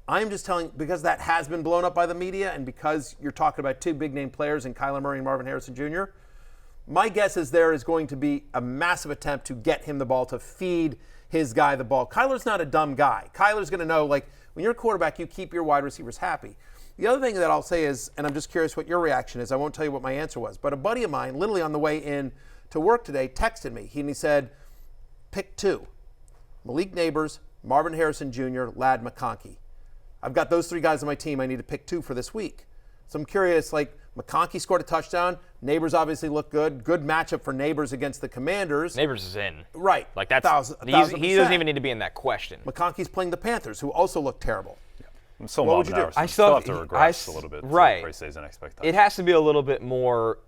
I'm just telling, because that has been blown up by the media and because you're talking about two big-name players in Kyler Murray and Marvin Harrison Jr., my guess is there is going to be a massive attempt to get him the ball, to feed his guy the ball. Kyler's not a dumb guy. Kyler's going to know, like, when you're a quarterback, you keep your wide receivers happy. The other thing that I'll say is, and I'm just curious what your reaction is, I won't tell you what my answer was, but a buddy of mine, literally on the way in to work today, texted me. He said, pick two. Malik Nabers, Marvin Harrison Jr., Ladd McConkey. I've got those three guys on my team. I need to pick two for this week. So I'm curious, like, McConkey scored a touchdown. Nabers obviously looked good. Good matchup for Nabers against the Commanders. Nabers is in. Right. Like that's he doesn't even need to be in that question. McConkey's playing the Panthers, who also look terrible. Yeah. What would you do? I still have to regress a little bit. Right. Preseason expectations. It has to be a little bit more,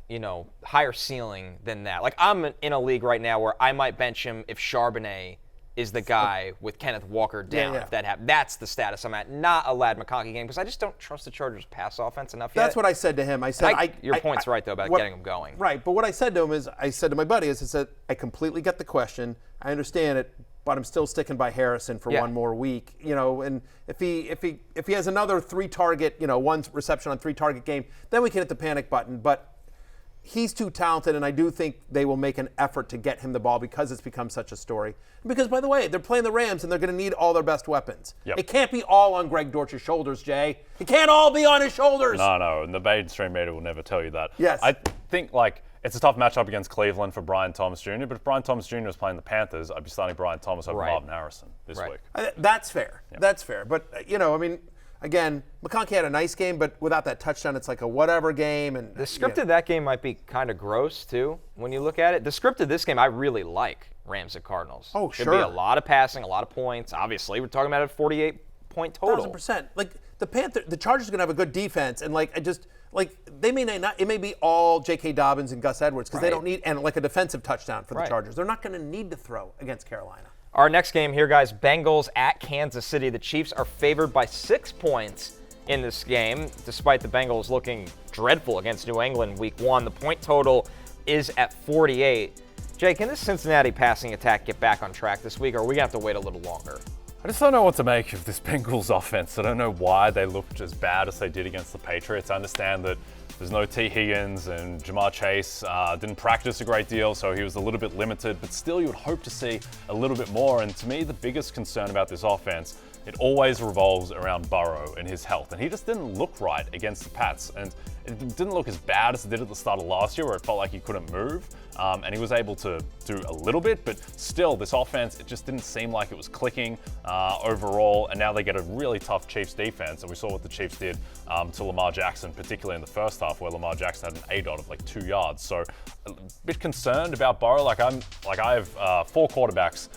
you know, higher ceiling than that. Like I'm in a league right now where I might bench him if Charbonnet is the guy with Kenneth Walker down. If that happens, that's the status I'm at. Not a Ladd McConkey game because I just don't trust the Chargers' pass offense enough yet. That's what I said to him. I said, your point's right though about getting him going. Right, but what I said to him is, I said to my buddy, I said, I completely get the question. I understand it, but I'm still sticking by Harrison for one more week. And if he has another 3-target, 1 reception on 3-target game, then we can hit the panic button. But he's too talented, and I do think they will make an effort to get him the ball because it's become such a story. Because, by the way, they're playing the Rams, and they're going to need all their best weapons. Yep. It can't be all on Greg Dortch's shoulders, Jay. It can't all be on his shoulders. No, and the mainstream media will never tell you that. Yes. I think, it's a tough matchup against Cleveland for Brian Thomas Jr., but if Brian Thomas Jr. was playing the Panthers, I'd be starting Brian Thomas over Marvin Harrison this week. That's fair. Yep. That's fair. But, again, McConkey had a nice game, but without that touchdown, it's like a whatever game. And the script of that game might be kind of gross, too, when you look at it. The script of this game, I really like Rams and Cardinals. Oh, sure. There'll be a lot of passing, a lot of points. Obviously, we're talking about a 48-point total. 1,000%. The Chargers are going to have a good defense, and they may not. It may be all J.K. Dobbins and Gus Edwards because they don't need, and a defensive touchdown for the Chargers. They're not going to need to throw against Carolina. Our next game here, guys, Bengals at Kansas City. The Chiefs are favored by 6 points in this game, despite the Bengals looking dreadful against New England week 1. The point total is at 48. Jay, can this Cincinnati passing attack get back on track this week, or are we going to have to wait a little longer? I just don't know what to make of this Bengals offense. I don't know why they looked as bad as they did against the Patriots. I understand that there's no T. Higgins and Jamar Chase didn't practice a great deal, so he was a little bit limited, but still you would hope to see a little bit more. And to me, the biggest concern about this offense, it always revolves around Burrow and his health. And he just didn't look right against the Pats. And it didn't look as bad as it did at the start of last year where it felt like he couldn't move. And he was able to do a little bit, but still this offense, it just didn't seem like it was clicking overall. And now they get a really tough Chiefs defense. And we saw what the Chiefs did to Lamar Jackson, particularly in the first half where Lamar Jackson had an ADOT of 2 yards. So a bit concerned about Burrow. I have 4 quarterbacks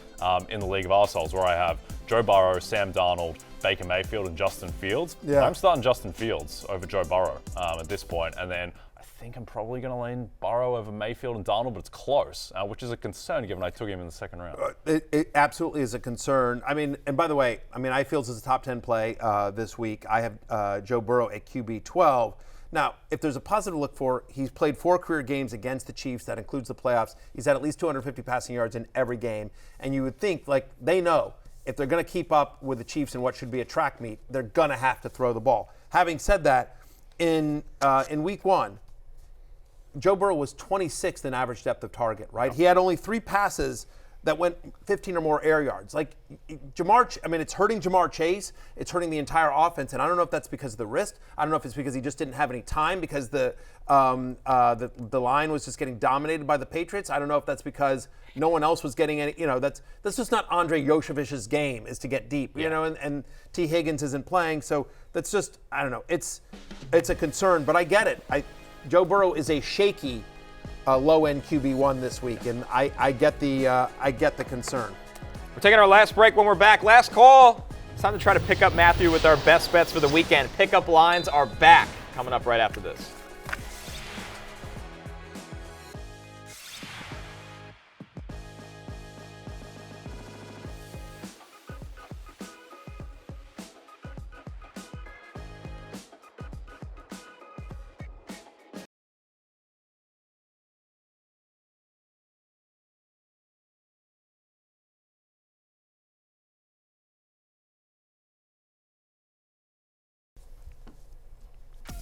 in the League of Ourselves where I have Joe Burrow, Sam Darnold, Baker Mayfield, and Justin Fields. Yeah. I'm starting Justin Fields over Joe Burrow at this point. And then I think I'm probably going to lean Burrow over Mayfield and Darnold, but it's close, which is a concern given I took him in the second round. It absolutely is a concern. And by the way, Fields is a top 10 play this week. I have Joe Burrow at QB 12. Now, if there's a positive to look for, he's played 4 career games against the Chiefs. That includes the playoffs. He's had at least 250 passing yards in every game. And you would think, they know if they're going to keep up with the Chiefs in what should be a track meet, they're going to have to throw the ball. Having said that, in week 1, Joe Burrow was 26th in average depth of target, right? He had only 3 passes that went 15 or more air yards. It's hurting Jamar Chase. It's hurting the entire offense. And I don't know if that's because of the wrist. I don't know if it's because he just didn't have any time because the line was just getting dominated by the Patriots. I don't know if that's because no one else was getting any, that's just not Andre Yoshevich's game is to get deep, and T. Higgins isn't playing. So that's just, I don't know. It's a concern, but I get it. Joe Burrow is a shaky low-end QB1 this week, and I get the concern. We're taking our last break. When we're back, last call. It's time to try to pick up Matthew with our best bets for the weekend. Pickup lines are back. Coming up right after this.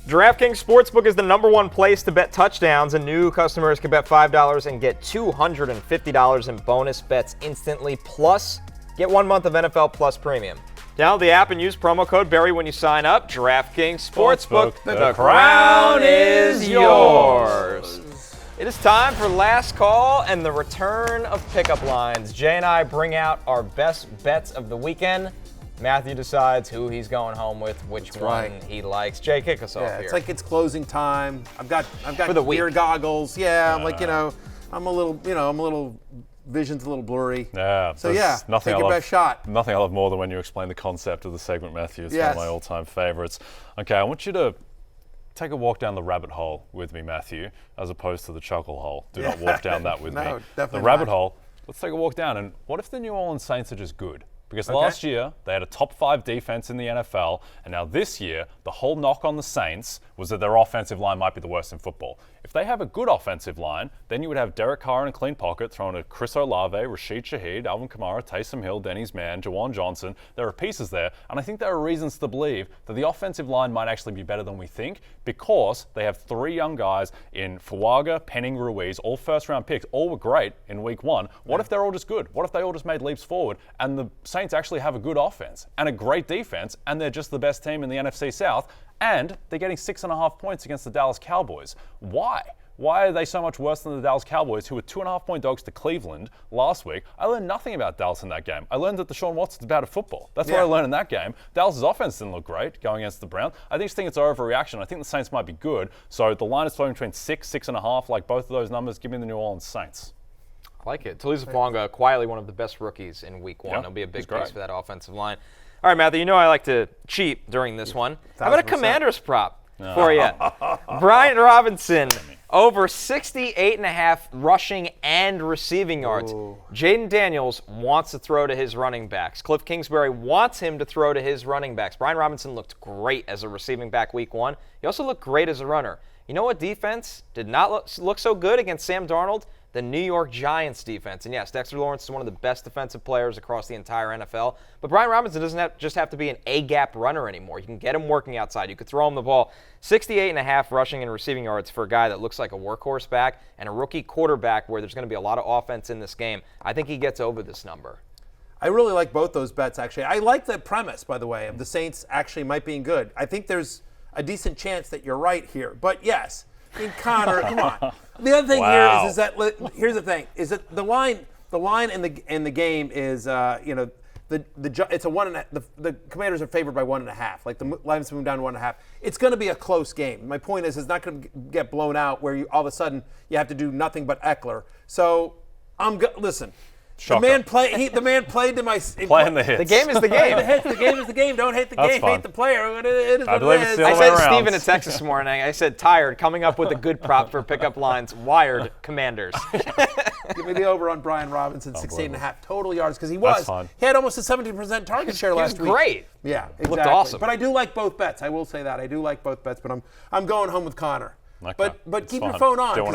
DraftKings Sportsbook is the #1 place to bet touchdowns, and new customers can bet $5 and get $250 in bonus bets instantly, plus get 1 month of NFL Plus Premium. Download the app and use promo code Barry when you sign up. DraftKings Sportsbook, the crown is yours. It is time for last call and the return of pickup lines. Jay and I bring out our best bets of the weekend. Matthew decides who he's going home with, which one he likes. Jay, kick us off here. It's like it's closing time. I've got beer goggles. Yeah, I'm a little vision's a little blurry. Yeah. So take your best shot. Nothing I love more than when you explain the concept of the segment, Matthew. It's one of my all-time favorites. Okay, I want you to take a walk down the rabbit hole with me, Matthew, as opposed to the chuckle hole. Do not walk down that with me. Definitely the rabbit not. hole. let's take a walk down. And what if the New Orleans Saints are just good? Because last year, they had a top 5 defense in the NFL, and now this year, the whole knock on the Saints was that their offensive line might be the worst in football. If they have a good offensive line, then you would have Derek Carr in a clean pocket, throwing to Chris Olave, Rashid Shaheed, Alvin Kamara, Taysom Hill, Denny's man, Jawan Johnson. There are pieces there, and I think there are reasons to believe that the offensive line might actually be better than we think because they have 3 young guys in Fuaga, Penning, Ruiz, all first-round picks. All were great in week 1. What if they're all just good? What if they all just made leaps forward and the Saints actually have a good offense and a great defense and they're just the best team in the NFC South and they're getting 6.5 points against the Dallas Cowboys? Why? Why are they so much worse than the Dallas Cowboys, who were 2.5-point dogs to Cleveland last week? I learned nothing about Dallas in that game. I learned that Deshaun Watson's bad at football. That's what I learned in that game. Dallas' offense didn't look great going against the Browns. I just think it's an overreaction. I think the Saints might be good. So the line is floating between 6.5, like both of those numbers. Give me the New Orleans Saints. I like it. Talisa Fuaga, quietly one of the best rookies in week 1. He'll be a big piece for that offensive line. All right, Matthew, you know I like to cheat during this one. How about a Commanders prop for you? Brian Robinson, over 68.5 rushing and receiving yards. Jaden Daniels wants to throw to his running backs. Cliff Kingsbury wants him to throw to his running backs. Brian Robinson looked great as a receiving back week 1. He also looked great as a runner. You know what defense did not look so good against Sam Darnold? The New York Giants defense. And yes, Dexter Lawrence is one of the best defensive players across the entire NFL. But Brian Robinson doesn't just have to be an A-gap runner anymore. You can get him working outside. You could throw him the ball. 68.5 rushing and receiving yards for a guy that looks like a workhorse back and a rookie quarterback where there's going to be a lot of offense in this game. I think he gets over this number. I really like both those bets, actually. I like the premise, by the way, of the Saints actually might be good. I think there's a decent chance that you're right here. But yes, I mean, Connor, come on. The other thing here is that here's the thing is that the line in the game is it's a 1.5. The Commanders are favored by 1.5. Like the Lions move down to 1.5. It's going to be a close game. My point is, it's not going to get blown out where you all of a sudden you have to do nothing but Eckler. So listen. Shocker. The man played to my playing the hits. The game is the game. The game is the game. Don't hate the game. Fun. Hate the player. It is what it is. I said Steven in Texas this morning. I said tired. Coming up with a good prop for pickup lines. Wired Commanders. Give me the over on Brian Robinson, 68.5 total yards because he had almost a 70% target share last week. He was great. Yeah, exactly. Looked awesome. But I do like both bets. I will say that I do like both bets. But I'm going home with Connor. Okay. But keep your phone on because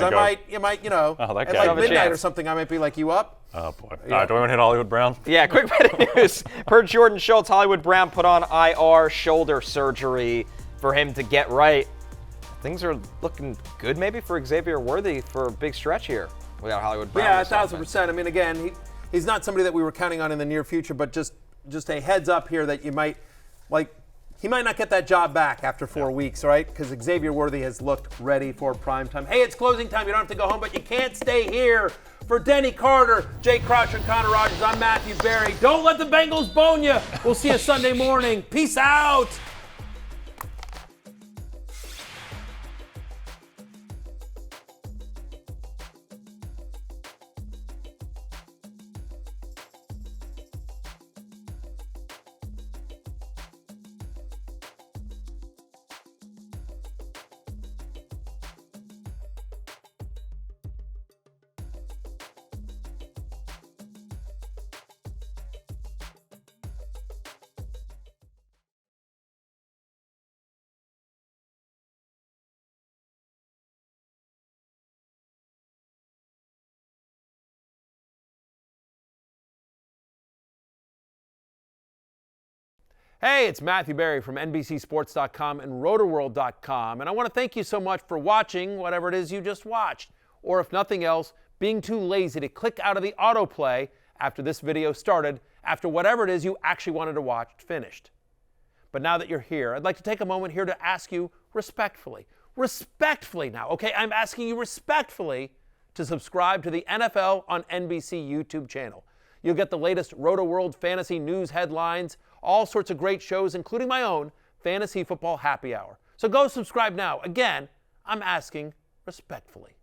you might at like midnight or something I might be like, you up? Oh boy! All right, do we want to hit Hollywood Brown? Yeah, quick bit of news. Per Jordan Schultz, Hollywood Brown put on IR shoulder surgery for him to get right. Things are looking good maybe for Xavier Worthy for a big stretch here without Hollywood Brown. Yeah, 1,000%. I mean, again, he's not somebody that we were counting on in the near future, but just a heads up here that you might he might not get that job back after 4 weeks, right? Because Xavier Worthy has looked ready for prime time. Hey, it's closing time. You don't have to go home, but you can't stay here. For Denny Carter, Jay Crouch, and Connor Rogers, I'm Matthew Berry. Don't let the Bengals bone you. We'll see you Sunday morning. Peace out. Hey, it's Matthew Berry from NBCSports.com and RotorWorld.com, and I want to thank you so much for watching whatever it is you just watched, or if nothing else, being too lazy to click out of the autoplay after this video started, after whatever it is you actually wanted to watch finished. But now that you're here, I'd like to take a moment here to ask you respectfully now, okay? I'm asking you respectfully to subscribe to the NFL on NBC YouTube channel. You'll get the latest Roto-World fantasy news headlines, all sorts of great shows, including my own Fantasy Football Happy Hour. So go subscribe now. Again, I'm asking respectfully.